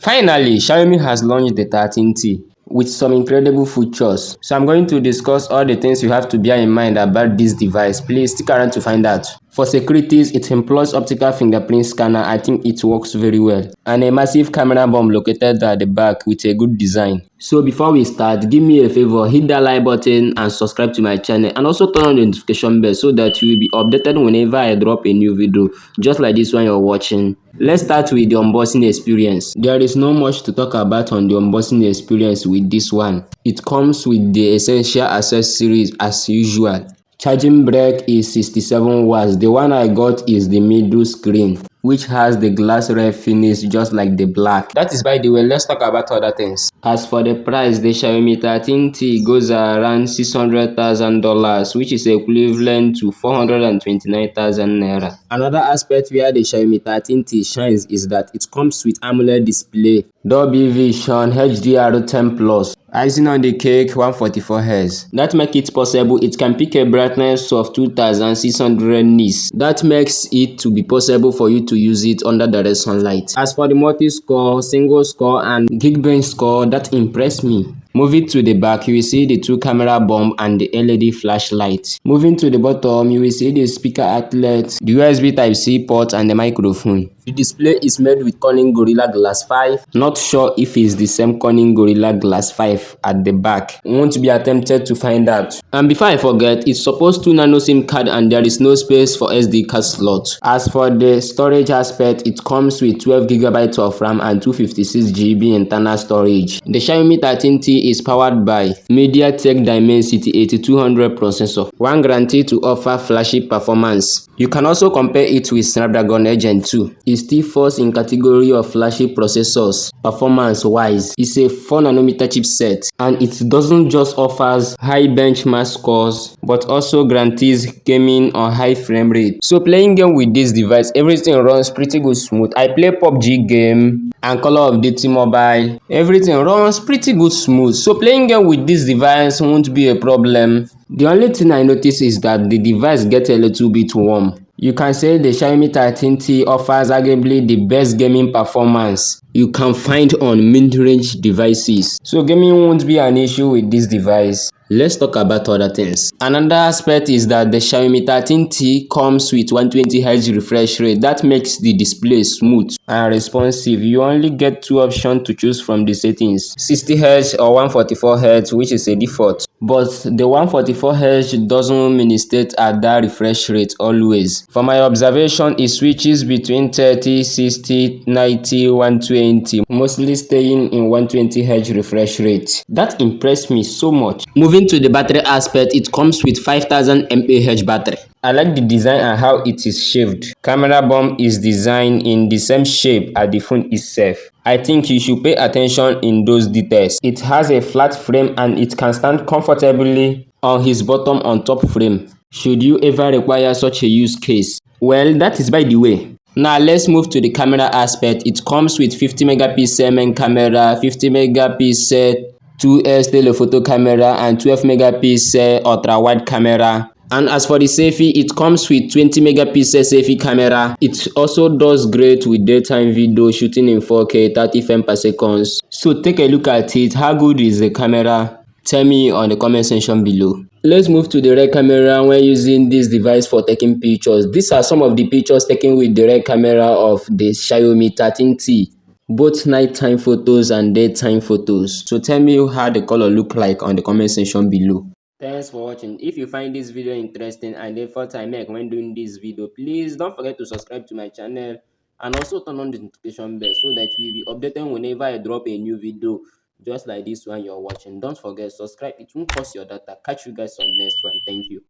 Finally, Xiaomi has launched the 13T with some incredible features. So I'm going to discuss all the things you have to bear in mind about this device. Please stick around to find out. For securities, it employs optical fingerprint scanner. I think it works very well. And a massive camera bomb located at the back with a good design. So before we start, give me a favor, hit that like button and subscribe to my channel, and also turn on the notification bell so that you will be updated whenever I drop a new video, just like this one you're watching. Let's start with the unboxing experience. There is not much to talk about on the unboxing experience with this one. It comes with the essential accessories as usual. Charging brick is 67 watts. The one I got is the middle screen, which has the glass red finish just like the black. That is by the way. Let's talk about other things. As for the price, the Xiaomi 13T goes around $600,000, which is equivalent to 429,000 naira. Another aspect where the Xiaomi 13T shines is that it comes with AMOLED display, Dolby Vision, HDR10 Plus. Icing on the cake, 144Hz. That makes it possible. It can pick a brightness of 2600 nits. That makes it to be possible for you to use it under direct sunlight. As for the multi-score, single score and Geekbench score, that impressed me. Moving to the back, you will see the two camera bulb and the LED flashlight. Moving to the bottom, you will see the speaker outlet, the USB Type-C port and the microphone. The display is made with Corning Gorilla Glass 5. Not sure if it's the same Corning Gorilla Glass 5 at the back. Won't be attempted to find out. And before I forget, it's supposed to nano SIM card and there is no space for SD card slot. As for the storage aspect, it comes with 12GB of RAM and 256GB internal storage. The Xiaomi 13T is powered by MediaTek Dimensity 8200 processor, one guaranteed to offer flashy performance. You can also compare it with Snapdragon 8 Gen 2. It still falls in category of flashy processors. Performance-wise, it's a 4nm chipset, and it doesn't just offers high benchmark scores, but also guarantees gaming on high frame rate. So playing game with this device, everything runs pretty good smooth. I play PUBG game and Call of Duty Mobile. Everything runs pretty good smooth. So playing game with this device won't be a problem. The only thing I notice is that the device gets a little bit warm. You can say the Xiaomi 13T offers arguably the best gaming performance you can find on mid-range devices. So gaming won't be an issue with this device. Let's talk about other things. Another aspect is that the Xiaomi 13T comes with 120Hz refresh rate. That makes the display smooth and responsive. You only get two options to choose from the settings: 60Hz or 144Hz, which is a default. But the 144Hz doesn't ministrate at that refresh rate always. For my observation, it switches between 30, 60, 90, 120, mostly staying in 120Hz refresh rate. That impressed me so much. Moving to the battery aspect, it comes with 5000 mAh battery. I like the design and how it is shaped. Camera bomb is designed in the same shape as the phone itself. I think you should pay attention in those details. It has a flat frame and it can stand comfortably on his bottom on top frame, should you ever require such a use case. Well, that is by the way. Now let's move to the camera aspect. It comes with 50 megapixel main camera, 50 megapixel 2x telephoto camera and 12 megapixel ultra wide camera. And as for the selfie, it comes with 20 megapixel selfie camera. It also does great with daytime video shooting in 4K 30 frames per second. So take a look at it. How good is the camera? Tell me on the comment section below. Let's move to the rear camera when using this device for taking pictures. These are some of the pictures taken with the rear camera of the Xiaomi 13T. Both nighttime photos and daytime photos. So tell me how the color look like on the comment section below. Thanks for watching. If you find this video interesting and the effort I make when doing this video, please don't forget to subscribe to my channel and also turn on the notification bell so that you will be updated whenever I drop a new video just like this one you're watching. Don't forget, subscribe. It won't cost your data. Catch you guys on next one. Thank you.